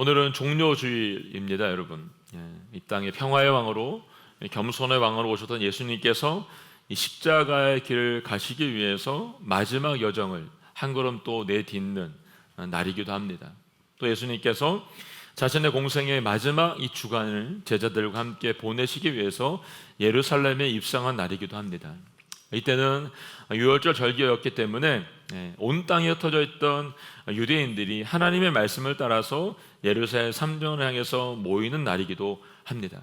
오늘은 종료주일입니다, 여러분. 이 땅의 평화의 왕으로, 겸손의 왕으로 오셨던 예수님께서 이 십자가의 길을 가시기 위해서 마지막 여정을 한 걸음 또 내딛는 날이기도 합니다. 또 예수님께서 자신의 공생의 마지막 이 주간을 제자들과 함께 보내시기 위해서 예루살렘에 입성한 날이기도 합니다. 이때는 유월절 절기였기 때문에 온 땅에 흩어져 있던 유대인들이 하나님의 말씀을 따라서 예루살렘 삼전을 향해서 모이는 날이기도 합니다.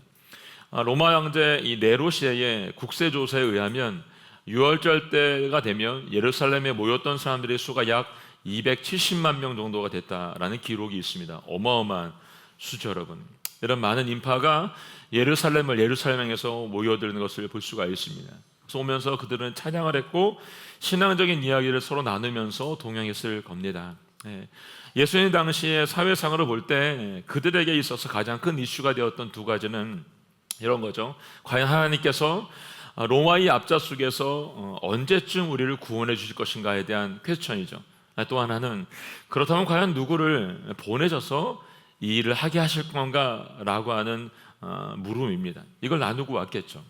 로마 황제 이 네로 시대의 국세 조사에 의하면 유월절 때가 되면 예루살렘에 모였던 사람들의 수가 약 270만 명 정도가 됐다라는 기록이 있습니다. 어마어마한 수죠, 여러분. 이런 많은 인파가 예루살렘에서 모여드는 것을 볼 수가 있습니다. 그래서 오면서 그들은 찬양을 했고 신앙적인 이야기를 서로 나누면서 동행했을 겁니다. 예수님 당시의 사회상으로 볼 때 그들에게 있어서 가장 큰 이슈가 되었던 두 가지는 이런 거죠. 과연 하나님께서 로마의 앞좌석에서 언제쯤 우리를 구원해 주실 것인가에 대한 퀘스천이죠. 또 하나는 그렇다면 과연 누구를 보내셔서 이 일을 하게 하실 건가 라고 하는 물음입니다. 이걸 나누고 왔겠죠.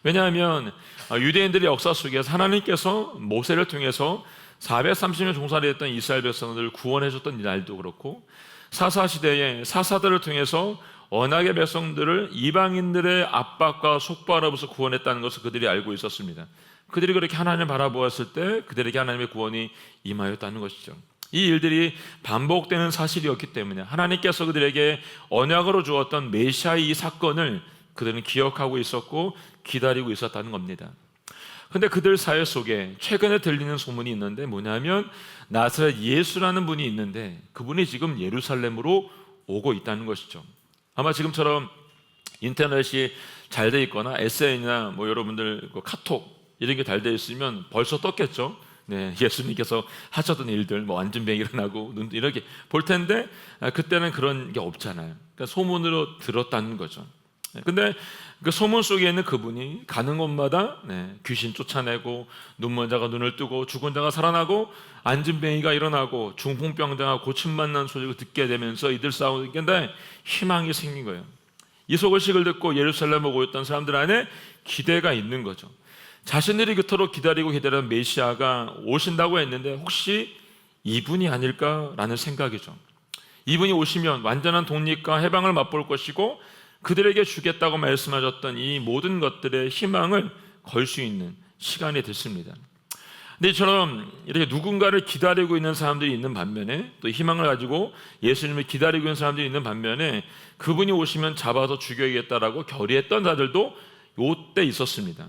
왜냐하면 유대인들의 역사 속에서 하나님께서 모세를 통해서 430년 종살이 했던 이스라엘 백성들을 구원해 줬던 이 날도 그렇고 사사시대에 사사들을 통해서 언약의 백성들을 이방인들의 압박과 속박으로부터 구원했다는 것을 그들이 알고 있었습니다. 그들이 그렇게 하나님을 바라보았을 때 그들에게 하나님의 구원이 임하였다는 것이죠. 이 일들이 반복되는 사실이었기 때문에 하나님께서 그들에게 언약으로 주었던 메시아의 이 사건을 그들은 기억하고 있었고 기다리고 있었다는 겁니다. 그런데 그들 사회 속에 최근에 들리는 소문이 있는데 뭐냐면 나사렛 예수라는 분이 있는데 그분이 지금 예루살렘으로 오고 있다는 것이죠. 아마 지금처럼 인터넷이 잘 돼 있거나 SNS나 여러분들 카톡 이런 게 잘 돼 있으면 벌써 떴겠죠. 예수님께서 하셨던 일들, 안전병이 일어나고 이렇게 볼 텐데 그때는 그런 게 없잖아요. 그러니까 소문으로 들었다는 거죠. 근데 그 소문 속에 있는 그분이 가는 곳마다 귀신 쫓아내고 눈먼 자가 눈을 뜨고 죽은 자가 살아나고 안진뱅이가 일어나고 중풍병자가 고침받는 소식을 듣게 되면서 이들 싸우는데 희망이 생긴 거예요. 이 소식을 듣고 예루살렘에 오고 있던 사람들 안에 기대가 있는 거죠. 자신들이 그토록 기다리고 기다리던 메시아가 오신다고 했는데 혹시 이분이 아닐까라는 생각이죠. 이분이 오시면 완전한 독립과 해방을 맛볼 것이고 그들에게 주겠다고 말씀하셨던 이 모든 것들의 희망을 걸 수 있는 시간이 됐습니다. 근데 이처럼 이렇게 누군가를 기다리고 있는 사람들이 있는 반면에 또 희망을 가지고 예수님을 기다리고 있는 사람들이 있는 반면에 그분이 오시면 잡아서 죽여야겠다라고 결의했던 자들도 이때 있었습니다.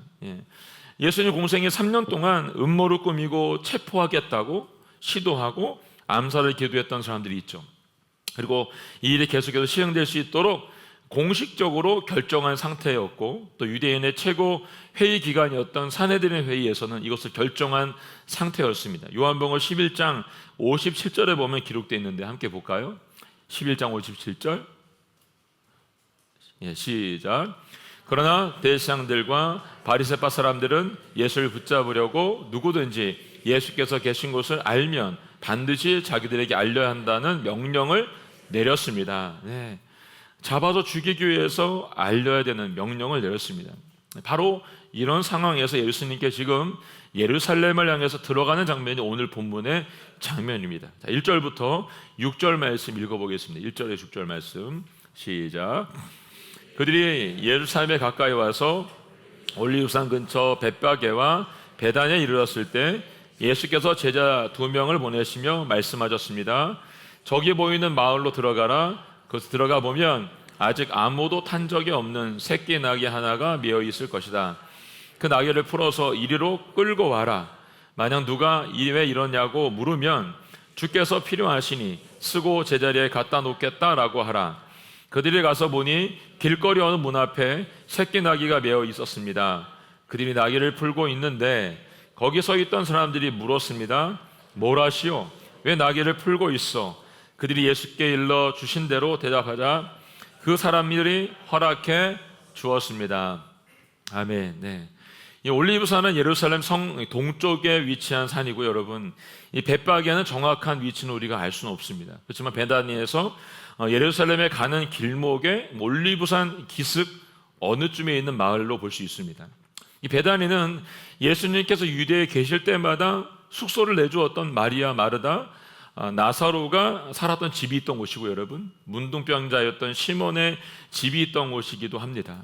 예수님 공생에 3년 동안 음모를 꾸미고 체포하겠다고 시도하고 암살을 기도했던 사람들이 있죠. 그리고 이 일이 계속해서 시행될 수 있도록 공식적으로 결정한 상태였고 또 유대인의 최고 회의 기관이었던 산헤드린 회의에서는 이것을 결정한 상태였습니다. 요한복음 11장 57절에 보면 기록되어 있는데 함께 볼까요? 11장 57절 시작. 그러나 대제사장들과 바리새파 사람들은 예수를 붙잡으려고 누구든지 예수께서 계신 곳을 알면 반드시 자기들에게 알려야 한다는 명령을 내렸습니다. 잡아서 죽이기 위해서 알려야 되는 명령을 내렸습니다. 바로 이런 상황에서 예수님께 지금 예루살렘을 향해서 들어가는 장면이 오늘 본문의 장면입니다. 1절부터 6절 말씀 읽어보겠습니다. 1절에 6절 말씀 시작. 그들이 예루살렘에 가까이 와서 올리브산 근처 벳바게와 베단에 이르렀을 때 예수께서 제자 2명을 보내시며 말씀하셨습니다. 저기 보이는 마을로 들어가라. 그래서 들어가 보면 아직 아무도 탄 적이 없는 새끼 나귀 하나가 메어 있을 것이다. 그 나귀를 풀어서 이리로 끌고 와라. 만약 누가 왜 이러냐고 물으면 주께서 필요하시니 쓰고 제자리에 갖다 놓겠다라고 하라. 그들이 가서 보니 길거리 어느 문 앞에 새끼 나귀가 메어 있었습니다. 그들이 나귀를 풀고 있는데 거기 서 있던 사람들이 물었습니다. 뭐라시오? 왜 나귀를 풀고 있어? 그들이 예수께 일러 주신 대로 대답하자 그 사람들이 허락해 주었습니다. 아멘. 이 올리브산은 예루살렘 성 동쪽에 위치한 산이고요, 여러분. 이 벳바게는 정확한 위치는 우리가 알 수는 없습니다. 그렇지만 베다니에서 예루살렘에 가는 길목에 올리브산 기슭 어느 쯤에 있는 마을로 볼 수 있습니다. 이 베다니는 예수님께서 유대에 계실 때마다 숙소를 내주었던 마리아, 마르다, 나사로가 살았던 집이 있던 곳이고, 여러분, 문둥병자였던 시몬의 집이 있던 곳이기도 합니다.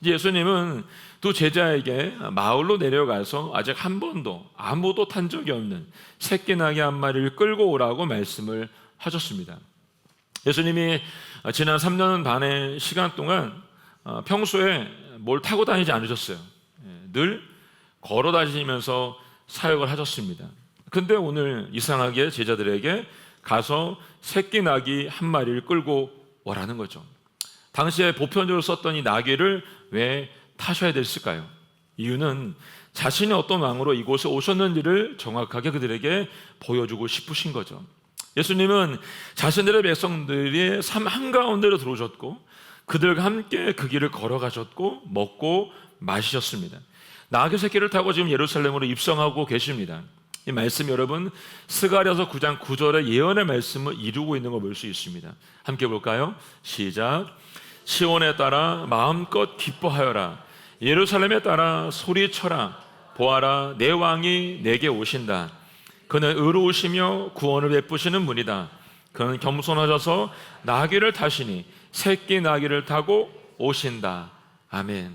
예수님은 두 제자에게 마을로 내려가서 아직 한 번도 아무도 탄 적이 없는 새끼 나귀 한 마리를 끌고 오라고 말씀을 하셨습니다. 예수님이 지난 3년 반의 시간 동안 평소에 뭘 타고 다니지 않으셨어요. 늘 걸어 다니면서 사역을 하셨습니다. 근데 오늘 이상하게 제자들에게 가서 새끼 나귀 한 마리를 끌고 오라는 거죠. 당시에 보편적으로 썼던 이 나귀를 왜 타셔야 됐을까요? 이유는 자신이 어떤 왕으로 이곳에 오셨는지를 정확하게 그들에게 보여주고 싶으신 거죠. 예수님은 자신들의 백성들이 삶 한가운데로 들어오셨고, 그들과 함께 그 길을 걸어가셨고, 먹고 마시셨습니다. 나귀 새끼를 타고 지금 예루살렘으로 입성하고 계십니다. 이 말씀, 여러분, 스가랴서 9장 9절의 예언의 말씀을 이루고 있는 걸 볼 수 있습니다. 함께 볼까요? 시작. 시온에 따라 마음껏 기뻐하여라. 예루살렘에 따라 소리쳐라. 보아라, 내 왕이 내게 오신다. 그는 의로우시며 구원을 베푸시는 분이다. 그는 겸손하셔서 나귀를 타시니 새끼 나귀를 타고 오신다. 아멘.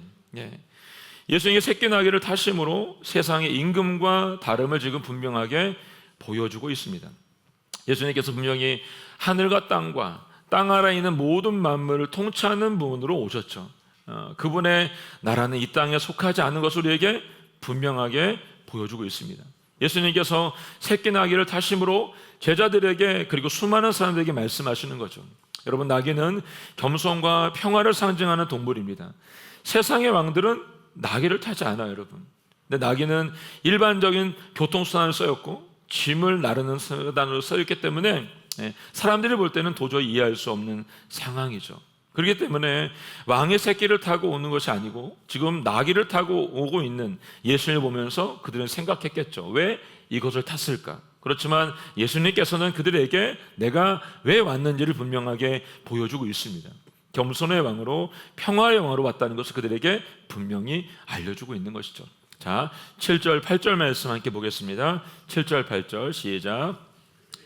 예수님이 새끼 나귀를 타심으로 세상의 임금과 다름을 지금 분명하게 보여주고 있습니다. 예수님께서 분명히 하늘과 땅과 땅 아래에 있는 모든 만물을 통치하는 분으로 오셨죠. 그분의 나라는 이 땅에 속하지 않은 것을 우리에게 분명하게 보여주고 있습니다. 예수님께서 새끼 나귀를 타심으로 제자들에게, 그리고 수많은 사람들에게 말씀하시는 거죠. 여러분, 나귀는 겸손과 평화를 상징하는 동물입니다. 세상의 왕들은 나귀를 타지 않아요, 여러분. 근데 나귀는 일반적인 교통수단을 쓰였고 짐을 나르는 수단으로 쓰였기 때문에 사람들이 볼 때는 도저히 이해할 수 없는 상황이죠. 그렇기 때문에 왕의 새끼를 타고 오는 것이 아니고 지금 나귀를 타고 오고 있는 예수님을 보면서 그들은 생각했겠죠. 왜 이것을 탔을까? 그렇지만 예수님께서는 그들에게 내가 왜 왔는지를 분명하게 보여주고 있습니다. 겸손의 왕으로, 평화의 왕으로 왔다는 것을 그들에게 분명히 알려주고 있는 것이죠. 자, 7절 8절 말씀 함께 보겠습니다. 7절 8절 시작.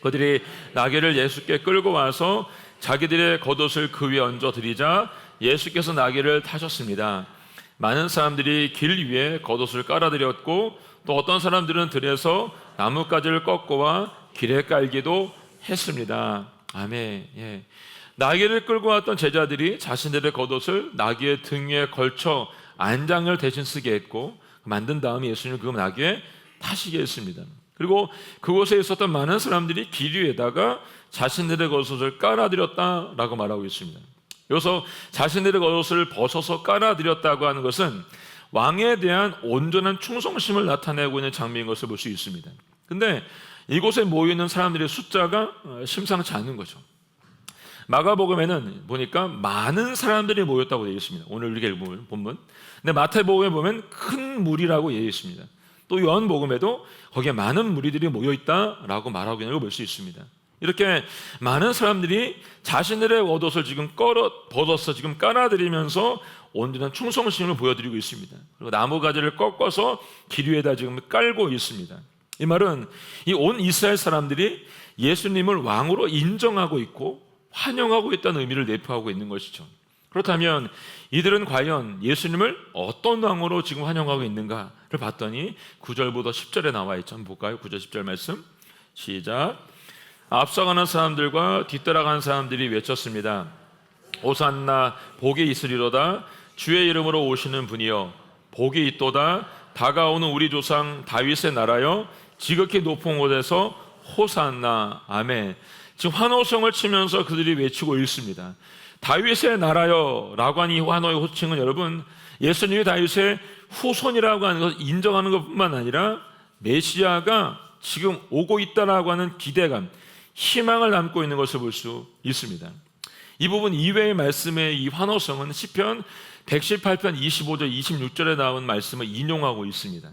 그들이 나귀를 예수께 끌고 와서 자기들의 겉옷을 그 위에 얹어 드리자 예수께서 나귀를 타셨습니다. 많은 사람들이 길 위에 겉옷을 깔아드렸고, 또 어떤 사람들은 들에서 나뭇가지를 꺾어와 길에 깔기도 했습니다. 아멘. 나귀를 끌고 왔던 제자들이 자신들의 겉옷을 나귀의 등 위에 걸쳐 안장을 대신 쓰게 했고, 만든 다음에 예수님을 그 나귀에 타시게 했습니다. 그리고 그곳에 있었던 많은 사람들이 길 위에다가 자신들의 겉옷을 깔아드렸다라고 말하고 있습니다. 여기서 자신들의 겉옷을 벗어서 깔아드렸다고 하는 것은 왕에 대한 온전한 충성심을 나타내고 있는 장면인 것을 볼 수 있습니다. 근데 이곳에 모여있는 사람들의 숫자가 심상치 않은 거죠. 마가복음에는 보니까 많은 사람들이 모였다고 되어 있습니다. 오늘 우리가 읽은 본문. 근데 마태복음에 보면 큰 무리라고 되어 있습니다. 또 요한복음에도 거기에 많은 무리들이 모여있다라고 말하고 있는 걸 볼 수 있습니다. 이렇게 많은 사람들이 자신들의 겉옷을 지금 벗어서 지금 깔아드리면서 온전한 충성심을 보여드리고 있습니다. 그리고 나무가지를 꺾어서 길 위에다 지금 깔고 있습니다. 이 말은 이 온 이스라엘 사람들이 예수님을 왕으로 인정하고 있고 환영하고 있다는 의미를 내포하고 있는 것이죠. 그렇다면 이들은 과연 예수님을 어떤 왕으로 지금 환영하고 있는가를 봤더니 9절부터 10절에 나와 있죠. 한번 볼까요? 9절 10절 말씀 시작. 앞서가는 사람들과 뒤따라가는 사람들이 외쳤습니다. 호산나, 복이 있으리로다. 주의 이름으로 오시는 분이여, 복이 있도다. 다가오는 우리 조상 다윗의 나라여, 지극히 높은 곳에서 호산나. 아멘. 지금 환호성을 치면서 그들이 외치고 있습니다. 다윗의 나라여 라고 하는 이 환호의 호칭은 여러분, 예수님이 다윗의 후손이라고 하는 것을 인정하는 것뿐만 아니라 메시아가 지금 오고 있다라고 하는 기대감, 희망을 담고 있는 것을 볼 수 있습니다. 이 부분 이외의 말씀의 이 환호성은 시편 118편 25절 26절에 나온 말씀을 인용하고 있습니다.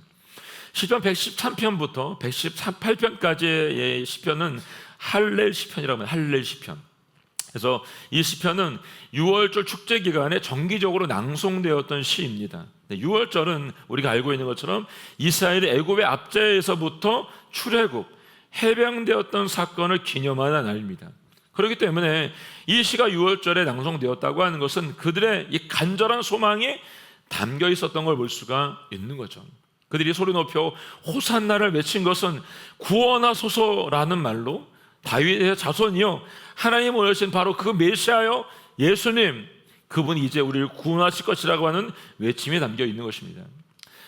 시편 113편부터 118편까지의 시편은 할렐 시편이라고 합니다. 할렐 시편. 그래서 이 시편은 유월절 축제 기간에 정기적으로 낭송되었던 시입니다. 6월절은 우리가 알고 있는 것처럼 이스라엘이 애굽의 압제에서부터 출애굽, 해방되었던 사건을 기념하는 날입니다. 그렇기 때문에 이 시가 6월절에 낭송되었다고 하는 것은 그들의 이 간절한 소망이 담겨 있었던 걸 볼 수가 있는 거죠. 그들이 소리 높여 호산나를 외친 것은 구원하소서라는 말로 다윗의 자손이요 하나님 오신 바로 그 메시아요 예수님, 그분이 이제 우리를 구원하실 것이라고 하는 외침이 담겨 있는 것입니다.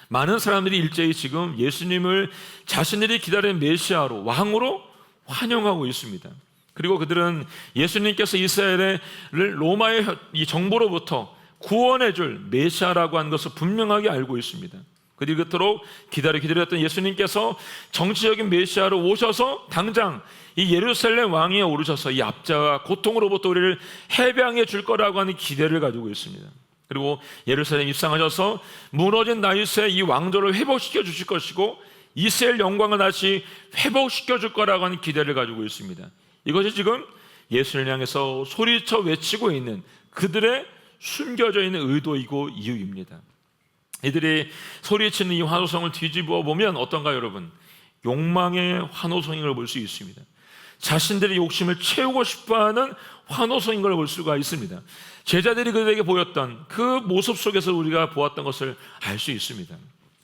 많은 사람들이 일제히 지금 예수님을 자신들이 기다리는 메시아로, 왕으로 환영하고 있습니다. 그리고 그들은 예수님께서 이스라엘을 로마의 이 정보로부터 구원해 줄 메시아라고 하는 것을 분명하게 알고 있습니다. 그들이 그토록 기다렸던 예수님께서 정치적인 메시아로 오셔서 당장 이 예루살렘 왕위에 오르셔서 이 압제와 고통으로부터 우리를 해방해 줄 거라고 하는 기대를 가지고 있습니다. 그리고 예루살렘 입성하셔서 무너진 다윗의 이 왕조를 회복시켜 주실 것이고 이스라엘 영광을 다시 회복시켜 줄 거라고 하는 기대를 가지고 있습니다. 이것이 지금 예수를 향해서 소리쳐 외치고 있는 그들의 숨겨져 있는 의도이고 이유입니다. 이들이 소리치는 이 환호성을 뒤집어 보면 어떤가요, 여러분? 욕망의 환호성인 걸 볼 수 있습니다. 자신들의 욕심을 채우고 싶어하는 환호성인 걸 볼 수가 있습니다. 제자들이 그들에게 보였던 그 모습 속에서 우리가 보았던 것을 알 수 있습니다.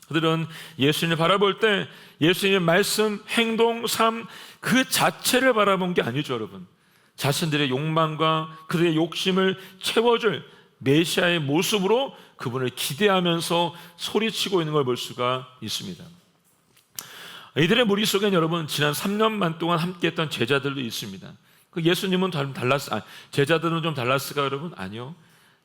그들은 예수님을 바라볼 때 예수님의 말씀, 행동, 삶 그 자체를 바라본 게 아니죠, 여러분. 자신들의 욕망과 그들의 욕심을 채워줄 메시아의 모습으로 그분을 기대하면서 소리치고 있는 걸 볼 수가 있습니다. 이들의 무리 속엔 여러분 지난 3년만 동안 함께했던 제자들도 있습니다. 그 예수님은 제자들은 좀 달랐을까 여러분? 아니요,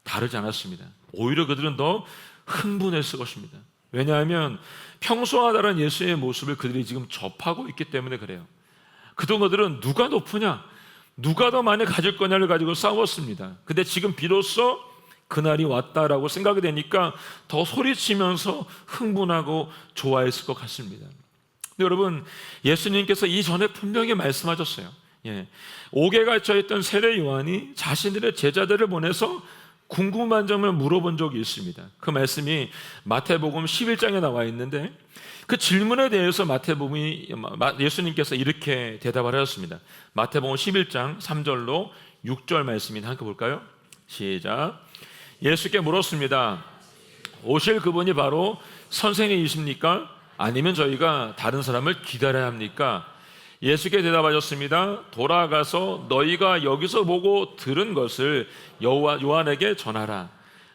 다르지 않았습니다. 오히려 그들은 더 흥분했을 것입니다. 왜냐하면 평소와 다른 예수의 모습을 그들이 지금 접하고 있기 때문에 그래요. 그동안 그들은 누가 높으냐, 누가 더 많이 가질 거냐를 가지고 싸웠습니다. 근데 지금 비로소 그날이 왔다라고 생각이 되니까 더 소리치면서 흥분하고 좋아했을 것 같습니다. 근데 여러분, 예수님께서 이전에 분명히 말씀하셨어요. 옥에 갇혀있던 세례 요한이 자신들의 제자들을 보내서 궁금한 점을 물어본 적이 있습니다. 그 말씀이 마태복음 11장에 나와 있는데 그 질문에 대해서 예수님께서 이렇게 대답을 하셨습니다. 마태복음 11장 3절로 6절 말씀입니다. 함께 볼까요? 시작. 예수께 물었습니다. 오실 그분이 바로 선생님이십니까? 아니면 저희가 다른 사람을 기다려야 합니까? 예수께 대답하셨습니다. 돌아가서 너희가 여기서 보고 들은 것을 요한에게 전하라.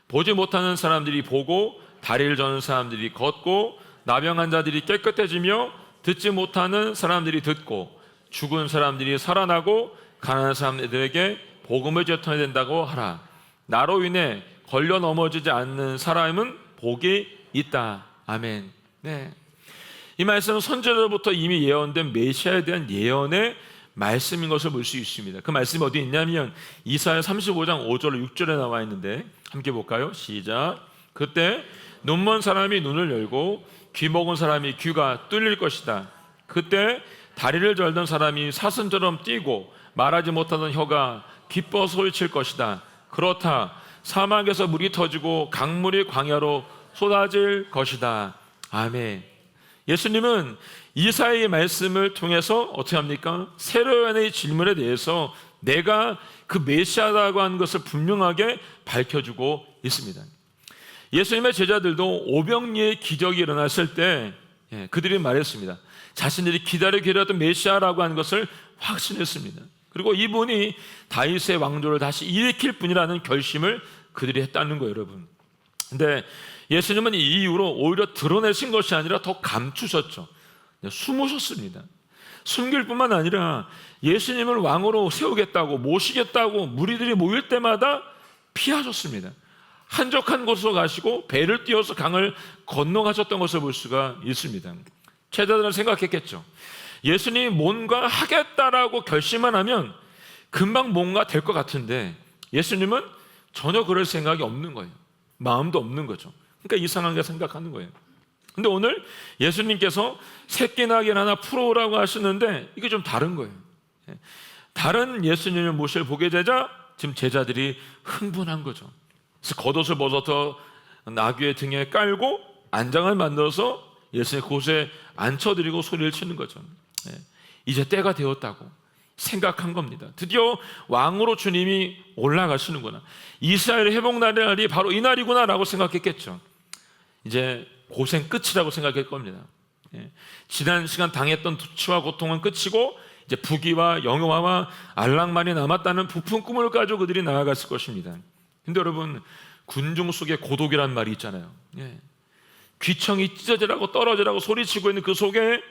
보지 못하는 사람들이 보고 다리를 저는 사람들이 걷고 나병한 자들이 깨끗해지며 듣지 못하는 사람들이 듣고 죽은 사람들이 살아나고 가난한 사람들에게 복음을 전해야 된다고 하라. 나로 인해 걸려 넘어지지 않는 사람은 복이 있다. 아멘. 네. 이 말씀은 선지자로부터 이미 예언된 메시아에 대한 예언의 말씀인 것을 볼 수 있습니다. 그 말씀이 어디 있냐면 이사야 35장 5절 6절에 나와 있는데 함께 볼까요? 시작. 그때 눈먼 사람이 눈을 열고 귀 먹은 사람이 귀가 뚫릴 것이다. 그때 다리를 절던 사람이 사슴처럼 뛰고 말하지 못하던 혀가 기뻐 소리칠 것이다. 그렇다. 사막에서 물이 터지고 강물이 광야로 쏟아질 것이다. 아멘. 예수님은 이사야의 말씀을 통해서 어떻게 합니까? 세례요한의 질문에 대해서 내가 그 메시아라고 하는 것을 분명하게 밝혀주고 있습니다. 예수님의 제자들도 오병이의 기적이 일어났을 때 그들이 말했습니다. 자신들이 기다렸던 메시아라고 하는 것을 확신했습니다. 그리고 이분이 다윗의 왕조를 다시 일으킬 분이라는 결심을 그들이 했다는 거예요, 여러분. 근데 예수님은 이 이후로 오히려 드러내신 것이 아니라 더 감추셨죠. 숨으셨습니다. 숨길 뿐만 아니라 예수님을 왕으로 세우겠다고 모시겠다고 무리들이 모일 때마다 피하셨습니다. 한적한 곳으로 가시고 배를 띄워서 강을 건너가셨던 것을 볼 수가 있습니다. 제자들은 생각했겠죠. 예수님이 뭔가 하겠다라고 결심만 하면 금방 뭔가 될 것 같은데 예수님은 전혀 그럴 생각이 없는 거예요. 마음도 없는 거죠. 그러니까 이상하게 생각하는 거예요. 근데 오늘 예수님께서 새끼 낙인 하나 풀어오라고 하시는데 이게 좀 다른 거예요. 다른 예수님의 모습을 보게 되자 지금 제자들이 흥분한 거죠. 그래서 겉옷을 벗어서 나귀의 등에 깔고 안장을 만들어서 예수님 그곳에 앉혀드리고 소리를 치는 거죠. 이제 때가 되었다고 생각한 겁니다. 드디어 왕으로 주님이 올라가시는구나, 이스라엘의 회복날이 바로 이 날이구나 라고 생각했겠죠. 이제 고생 끝이라고 생각할 겁니다. 지난 시간 당했던 투치와 고통은 끝이고 이제 부귀와 영화와 안락만이 남았다는 부푼 꿈을 가지고 그들이 나아갔을 것입니다. 근데 여러분, 군중 속에 고독이란 말이 있잖아요. 귀청이 찢어지라고 떨어지라고 소리치고 있는 그 속에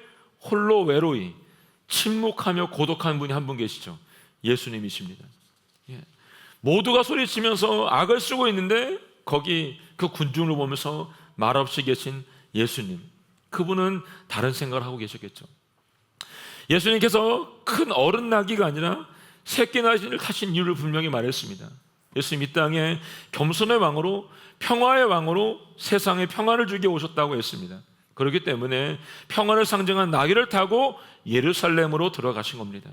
홀로 외로이 침묵하며 고독한 분이 한 분 계시죠. 예수님이십니다. 모두가 소리치면서 악을 쓰고 있는데 거기 그 군중을 보면서 말없이 계신 예수님, 그분은 다른 생각을 하고 계셨겠죠. 예수님께서 큰 어른 나귀가 아니라 새끼 나귀를 타신 이유를 분명히 말했습니다. 예수님 이 땅에 겸손의 왕으로, 평화의 왕으로 세상에 평화를 주기 오셨다고 했습니다. 그렇기 때문에 평화를 상징한 나귀를 타고 예루살렘으로 들어가신 겁니다.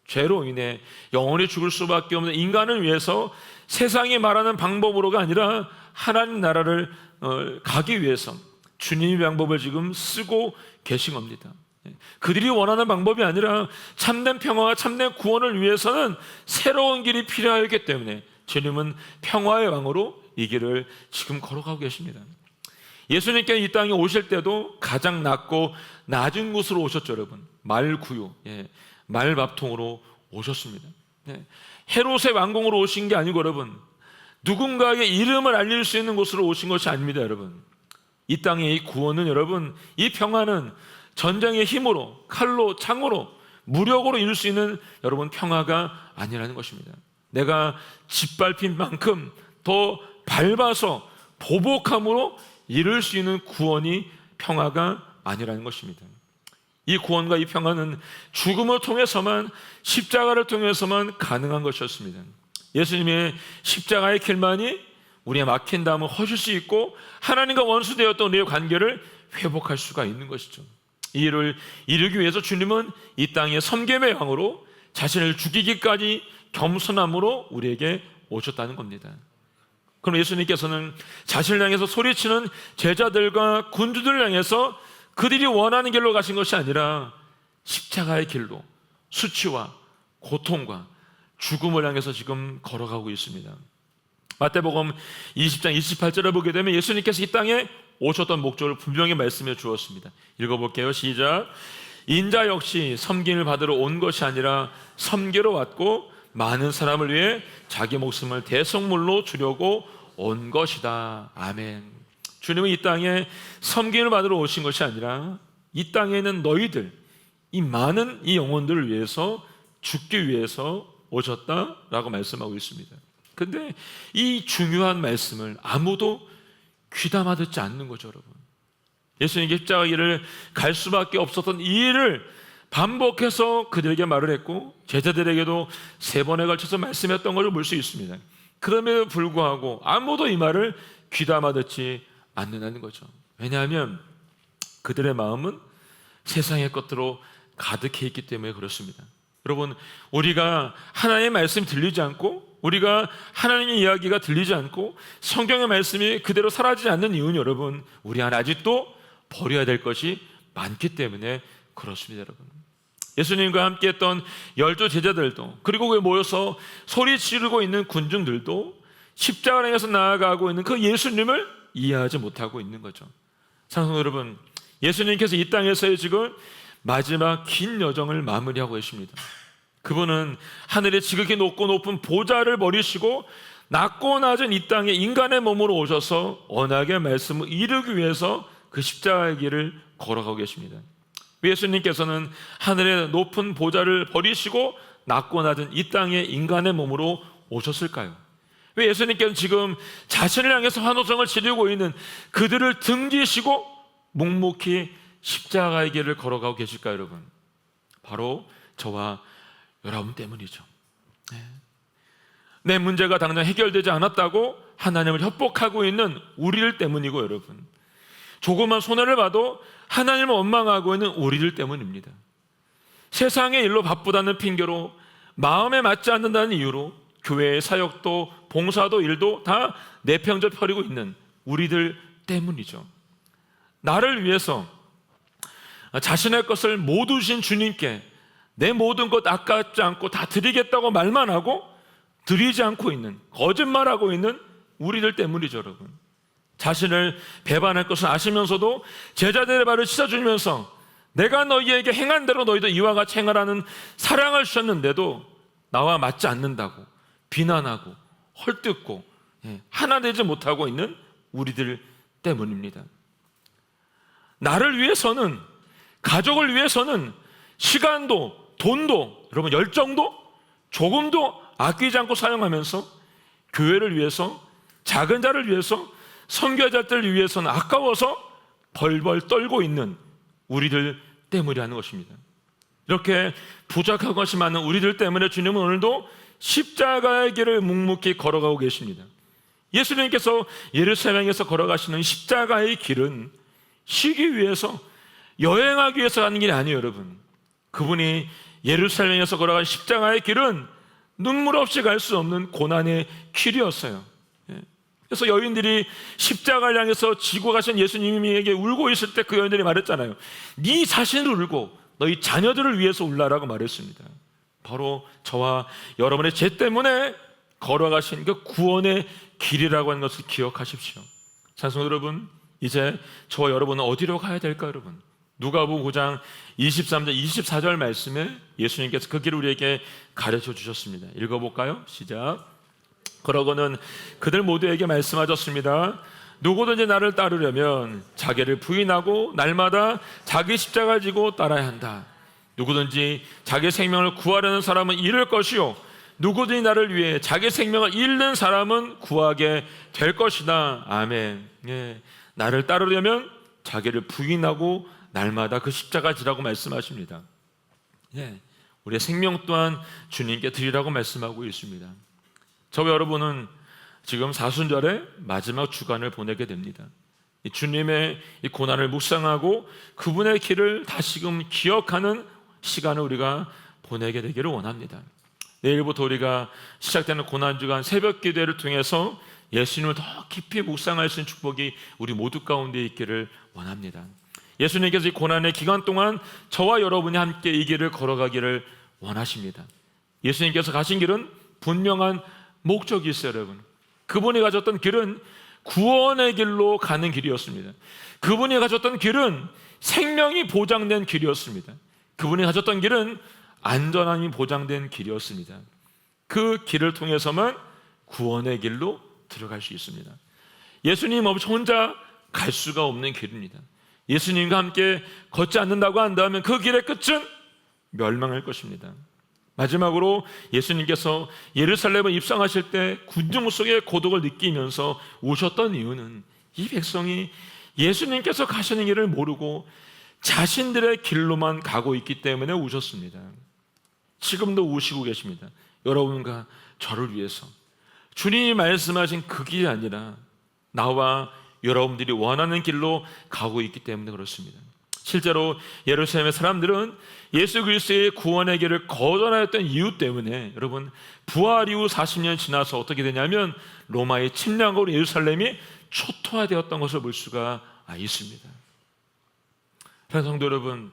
죄로 인해 영원히 죽을 수밖에 없는 인간을 위해서 세상이 말하는 방법으로가 아니라 하나님 나라를 가기 위해서 주님의 방법을 지금 쓰고 계신 겁니다. 그들이 원하는 방법이 아니라 참된 평화와 참된 구원을 위해서는 새로운 길이 필요하기 때문에 주님은 평화의 왕으로 이 길을 지금 걸어가고 계십니다. 예수님께서 이 땅에 오실 때도 가장 낮고 낮은 곳으로 오셨죠. 여러분, 말구유, 말밥통으로 오셨습니다. 헤롯의 왕궁으로 오신 게 아니고 여러분, 누군가에게 이름을 알릴 수 있는 곳으로 오신 것이 아닙니다. 여러분, 이 땅의 이 구원은, 여러분, 이 평화는 전쟁의 힘으로, 칼로, 창으로, 무력으로 이룰 수 있는 여러분 평화가 아니라는 것입니다. 내가 짓밟힌 만큼 더 밟아서 보복함으로 이룰 수 있는 구원이 평화가 아니라는 것입니다. 이 구원과 이 평화는 죽음을 통해서만, 십자가를 통해서만 가능한 것이었습니다. 예수님의 십자가의 길만이 우리의 막힌 담을 허실 수 있고 하나님과 원수되었던 우리의 관계를 회복할 수가 있는 것이죠. 이 일을 이루기 위해서 주님은 이 땅의 섬김의 왕으로 자신을 죽이기까지 겸손함으로 우리에게 오셨다는 겁니다. 그럼 예수님께서는 자신을 향해서 소리치는 제자들과 군주들을 향해서 그들이 원하는 길로 가신 것이 아니라 십자가의 길로 수치와 고통과 죽음을 향해서 지금 걸어가고 있습니다. 마태복음 20장 28절을 보게 되면 예수님께서 이 땅에 오셨던 목적을 분명히 말씀해 주었습니다. 읽어볼게요. 시작. 인자 역시 섬김을 받으러 온 것이 아니라 섬기러 왔고 많은 사람을 위해 자기 목숨을 대속물로 주려고 온 것이다. 아멘. 주님은 이 땅에 섬김을 받으러 오신 것이 아니라 이 땅에 있는 너희들, 이 많은 이 영혼들을 위해서 죽기 위해서 오셨다라고 말씀하고 있습니다. 근데 이 중요한 말씀을 아무도 귀담아 듣지 않는 거죠, 여러분. 예수님이 십자가 길을 갈 수밖에 없었던 이 일을 반복해서 그들에게 말을 했고 제자들에게도 3번에 걸쳐서 말씀했던 것을 볼 수 있습니다. 그럼에도 불구하고 아무도 이 말을 귀담아 듣지 않는다는 거죠. 왜냐하면 그들의 마음은 세상의 것들로 가득해 있기 때문에 그렇습니다. 여러분, 우리가 하나님의 말씀이 들리지 않고, 우리가 하나님의 이야기가 들리지 않고 성경의 말씀이 그대로 사라지지 않는 이유는 여러분, 우리 안에 아직도 버려야 될 것이 많기 때문에 그렇습니다. 여러분, 예수님과 함께 했던 12 제자들도, 그리고 그 모여서 소리 지르고 있는 군중들도 십자가를 향해서 나아가고 있는 그 예수님을 이해하지 못하고 있는 거죠. 사랑하는 여러분, 예수님께서 이 땅에서의 지금 마지막 긴 여정을 마무리하고 계십니다. 그분은 하늘에 지극히 높고 높은 보좌를 버리시고 낮고 낮은 이 땅에 인간의 몸으로 오셔서 언약의 말씀을 이루기 위해서 그 십자가의 길을 걸어가고 계십니다. 예수님께서는 하늘의 높은 보좌를 버리시고 낮고 낮은 이 땅에 인간의 몸으로 오셨을까요? 왜 예수님께서는 지금 자신을 향해서 환호성을 지르고 있는 그들을 등지시고 묵묵히 십자가의 길을 걸어가고 계실까요, 여러분? 바로 저와 여러분 때문이죠. 내 문제가 당장 해결되지 않았다고 하나님을 협박하고 있는 우리들 때문이고, 여러분, 조그만 손해를 봐도 하나님을 원망하고 있는 우리들 때문입니다. 세상의 일로 바쁘다는 핑계로 마음에 맞지 않는다는 이유로 교회의 사역도 봉사도 일도 다 내평적 펴리고 있는 우리들 때문이죠. 나를 위해서 자신의 것을 모두 주신 주님께 내 모든 것 아깝지 않고 다 드리겠다고 말만 하고 드리지 않고 있는, 거짓말하고 있는 우리들 때문이죠, 여러분. 자신을 배반할 것을 아시면서도 제자들의 발을 씻어주면서 내가 너희에게 행한 대로 너희도 이와 같이 행하라는 사랑을 주셨는데도 나와 맞지 않는다고 비난하고 헐뜯고 하나 되지 못하고 있는 우리들 때문입니다. 나를 위해서는, 가족을 위해서는 시간도 돈도 여러분 열정도 조금도 아끼지 않고 사용하면서 교회를 위해서, 작은 자를 위해서, 선교자들을 위해서는 아까워서 벌벌 떨고 있는 우리들 때문이라는 것입니다. 이렇게 부족한 것이 많은 우리들 때문에 주님은 오늘도 십자가의 길을 묵묵히 걸어가고 계십니다. 예수님께서 예루살렘에서 걸어가시는 십자가의 길은 쉬기 위해서, 여행하기 위해서 가는 길이 아니에요, 여러분. 그분이 예루살렘에서 걸어간 십자가의 길은 눈물 없이 갈 수 없는 고난의 길이었어요. 그래서 여인들이 십자가를 향해서 지고 가신 예수님에게 울고 있을 때 그 여인들이 말했잖아요. 네 자신을 울고 너희 자녀들을 위해서 울라라고 말했습니다. 바로 저와 여러분의 죄 때문에 걸어가신 그 구원의 길이라고 하는 것을 기억하십시오. 찬송 여러분, 이제 저와 여러분은 어디로 가야 될까 여러분? 누가복음 9장 23절 24절 말씀에 예수님께서 그 길을 우리에게 가르쳐 주셨습니다. 읽어볼까요? 시작. 그러고는 그들 모두에게 말씀하셨습니다. 누구든지 나를 따르려면 자기를 부인하고 날마다 자기 십자가를 지고 따라야 한다. 누구든지 자기 생명을 구하려는 사람은 잃을 것이요 누구든지 나를 위해 자기 생명을 잃는 사람은 구하게 될 것이다. 아멘. 나를 따르려면 자기를 부인하고 날마다 그 십자가 지라고 말씀하십니다. 우리의 생명 또한 주님께 드리라고 말씀하고 있습니다. 저와 여러분은 지금 사순절의 마지막 주간을 보내게 됩니다. 주님의 이 고난을 묵상하고 그분의 길을 다시금 기억하는 시간을 우리가 보내게 되기를 원합니다. 내일부터 우리가 시작되는 고난주간 새벽 기도회를 통해서 예수님을 더 깊이 묵상할 수 있는 축복이 우리 모두 가운데 있기를 원합니다. 예수님께서 이 고난의 기간 동안 저와 여러분이 함께 이 길을 걸어가기를 원하십니다. 예수님께서 가신 길은 분명한 목적이 있어요, 여러분. 그분이 가졌던 길은 구원의 길로 가는 길이었습니다. 그분이 가졌던 길은 생명이 보장된 길이었습니다. 그분이 가졌던 길은 안전함이 보장된 길이었습니다. 그 길을 통해서만 구원의 길로 들어갈 수 있습니다. 예수님 없이 혼자 갈 수가 없는 길입니다. 예수님과 함께 걷지 않는다고 한다면 그 길의 끝은 멸망할 것입니다. 마지막으로 예수님께서 예루살렘을 입성하실 때 군중 속의 고독을 느끼면서 오셨던 이유는 이 백성이 예수님께서 가시는 길을 모르고 자신들의 길로만 가고 있기 때문에 오셨습니다. 지금도 오시고 계십니다. 여러분과 저를 위해서. 주님이 말씀하신 그 길이 아니라 나와 여러분들이 원하는 길로 가고 있기 때문에 그렇습니다. 실제로 예루살렘의 사람들은 예수 그리스도의 구원의 길을 거절하였던 이유 때문에 여러분 부활 이후 40년 지나서 어떻게 되냐면 로마의 침략으로 예루살렘이 초토화되었던 것을 볼 수가 있습니다. 그래서 성도 여러분,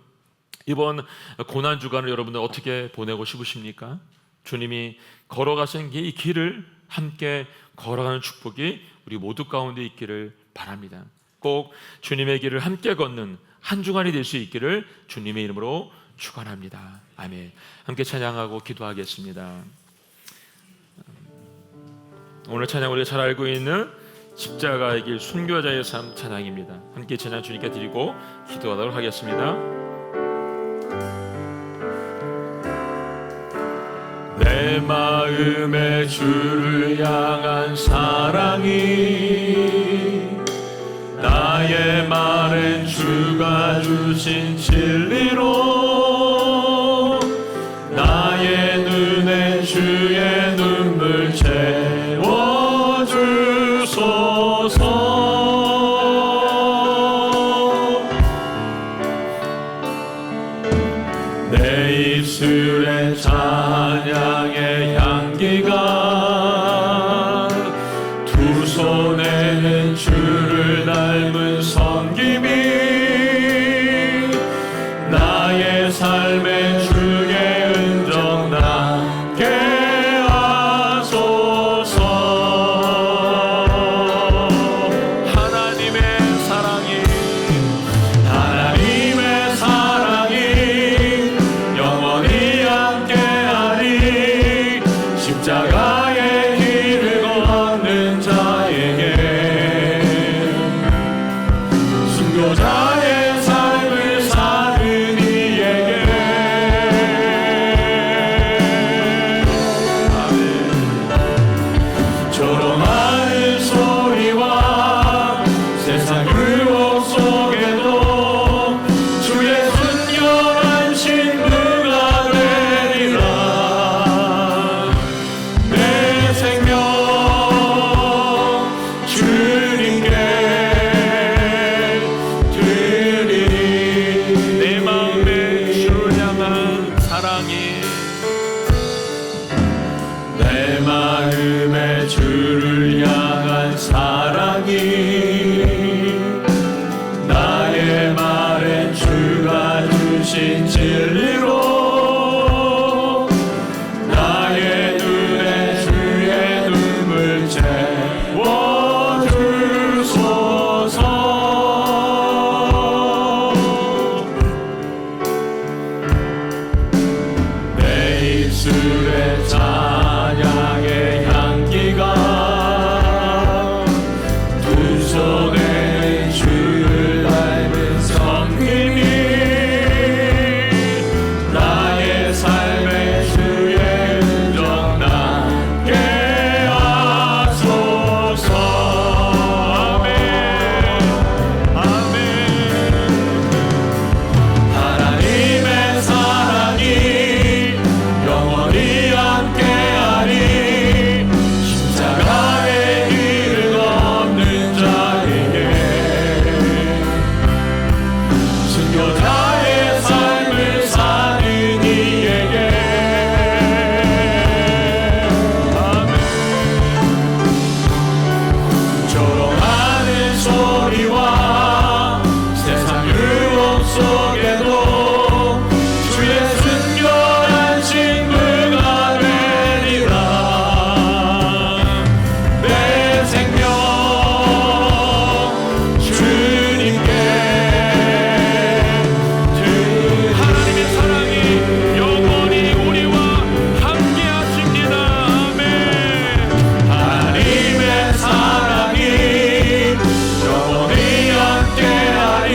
이번 고난주간을 여러분들 어떻게 보내고 싶으십니까? 주님이 걸어가신 이 길을 함께 걸어가는 축복이 우리 모두 가운데 있기를 바랍니다. 꼭 주님의 길을 함께 걷는 한 주간이 될 수 있기를 주님의 이름으로 축원합니다. 아멘. 함께 찬양하고 기도하겠습니다. 오늘 찬양 우리가 잘 알고 있는 십자가의 길 순교자의 삶 찬양입니다. 함께 찬양 주님께 드리고 기도하도록 하겠습니다. 내 마음에 주를 향한 사랑이 나의 말은 주가 주신 진리로 나의 눈에 주의 눈물 채워주소서. 내 입술에 찬양 주를 향한 사랑이 나의 말에 주가 주신 진리로 나의 눈에 주의 눈물 채워주소서. 내 입술에 찬양의 향기가 두 손에 주를 닮은 성님이 나의 삶의 주의 은정 나게 하소서. 아멘 아멘. 하나님의 사랑이 영원히 함께하리. 십자가의 길을 걷는 자에게 순교자의 삶을 사는 이에게 아멘. 조롱하는 소리와 세상 유혹 속에도 주의 순결한 신부가 되리라. 내 생명 주님께 하나님의 사랑이 영원히 우리와 함께 하십니다. 아멘. 하나님의 사랑이 영원히 함께하리.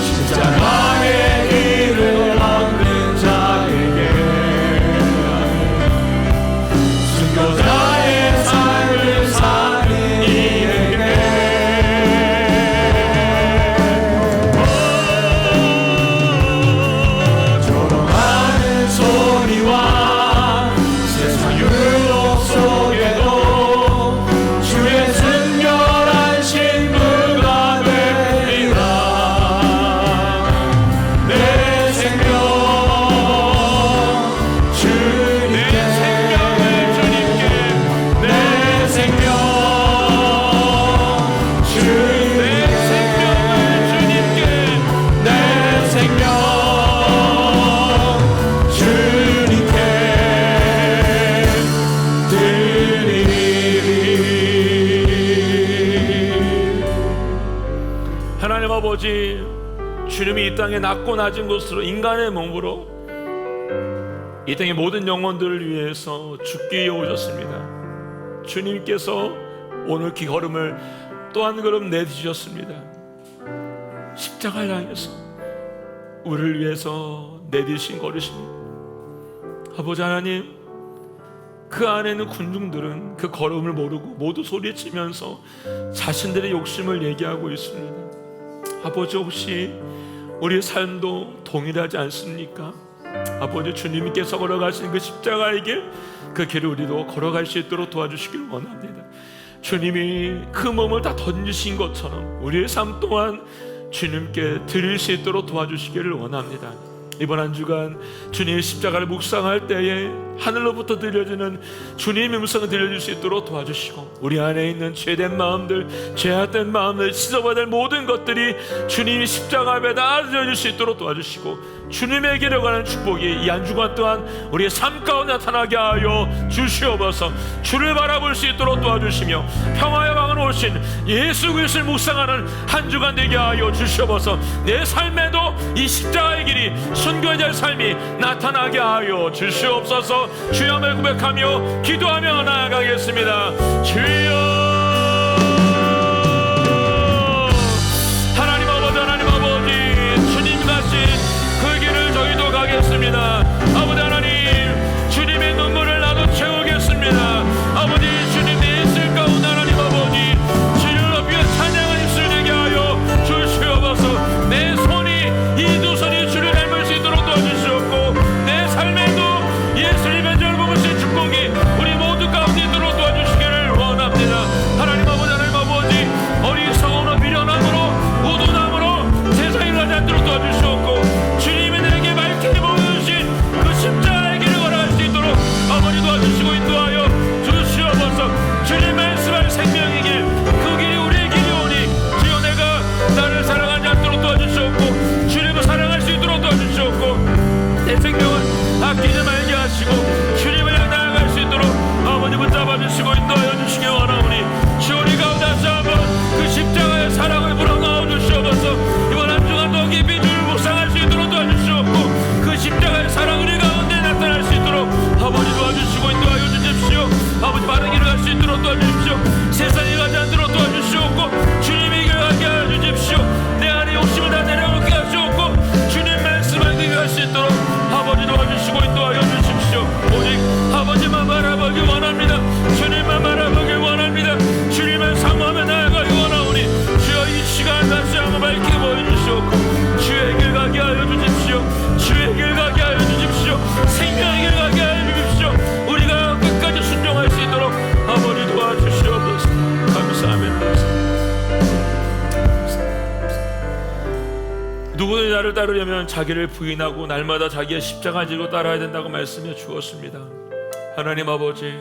십자가의 길을 걷는 자에게 순교자의 삶을 사는 이에게 조롱하는 소리와 세상 유혹 속에도 주의 순결한 신부가 되리라. 내 생명 주님께 내 생명을 주님께 내 생명 주님께 드리리. 하나님 아버지, 주님이 이 땅에 낮고 낮은 곳으로 인간의 몸으로 이 땅의 모든 영혼들을 위해서 죽기 위해 오셨습니다. 주님께서 오늘 그 걸음을 또 한 걸음 내디디셨습니다. 십자가를 향해서 우리를 위해서 내디디신 걸으십니다. 아버지 하나님, 그 안에 있는 군중들은 그 걸음을 모르고 모두 소리치면서 자신들의 욕심을 얘기하고 있습니다. 아버지, 혹시 우리의 삶도 동일하지 않습니까? 아버지, 주님께서 걸어가신 그 십자가의 길, 그 길을 우리도 걸어갈 수 있도록 도와주시길 원합니다. 주님이 그 몸을 다 던지신 것처럼 우리의 삶 또한 주님께 드릴 수 있도록 도와주시기를 원합니다. 이번 한 주간 주님의 십자가를 묵상할 때에 하늘로부터 들려주는 주님의 음성을 들려줄 수 있도록 도와주시고, 우리 안에 있는 죄된 마음들, 죄악된 마음들, 씻어봐야 될 모든 것들이 주님이 십자가 앞에 다 들려줄 수 있도록 도와주시고, 주님에게로 가는 축복이 이 한 주간 또한 우리의 삶 가운데 나타나게 하여 주시옵소서. 주를 바라볼 수 있도록 도와주시며 평화의 왕으로 오신 예수 그리스도를 묵상하는 한 주간 되게 하여 주시옵소서. 내 삶에도 이 십자가의 길이 순교자의 삶이 나타나게 하여 주시옵소서. 주님을 고백하며 기도하며 나아가겠습니다. 주여, 하나님 아버지, 하나님 아버지, 주님 가신 그 길을 저희도 가겠습니다. 아버지 하나님, 주님의 눈물을 나도 채우겠습니다. 아버지, 주님 내 입술 가운데 하나님 아버지 주를 높여 찬양하는 입술 되게 하여 주시옵소서. 내 손이, 이 두 손이 주를 닮을 수 있도록 도와주시옵고, 내 삶에도 예수님의 절 보신 축복이 우리 모두 가운데 있도록 도와주시기를 원합니다. 누구든지 나를 따르려면 자기를 부인하고 날마다 자기의 십자가 지고 따라야 된다고 말씀해 주었습니다. 하나님 아버지,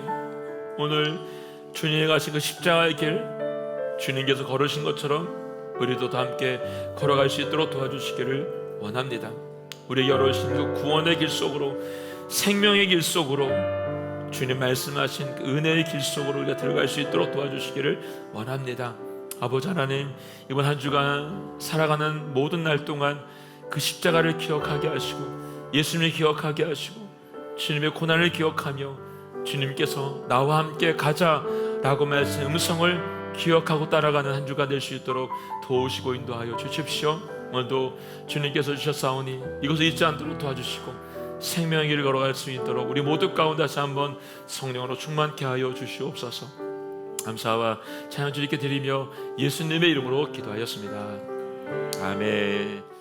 오늘 주님이 가신 그 십자가의 길, 주님께서 걸으신 것처럼 우리도 다 함께 걸어갈 수 있도록 도와주시기를 원합니다. 우리 열어주신 그 구원의 길 속으로, 생명의 길 속으로, 주님 말씀하신 그 은혜의 길 속으로 우리가 들어갈 수 있도록 도와주시기를 원합니다. 아버지 하나님, 이번 한 주간 살아가는 모든 날 동안 그 십자가를 기억하게 하시고 예수님을 기억하게 하시고 주님의 고난을 기억하며 주님께서 나와 함께 가자라고 말씀 음성을 기억하고 따라가는 한 주가 될 수 있도록 도우시고 인도하여 주십시오. 오늘도 주님께서 주셨사오니 이것을 잊지 않도록 도와주시고 생명의 길을 걸어갈 수 있도록 우리 모두 가운데 다시 한번 성령으로 충만케 하여 주시옵소서. 감사와 찬양 주님께 드리며 예수님의 이름으로 기도하였습니다. 아멘.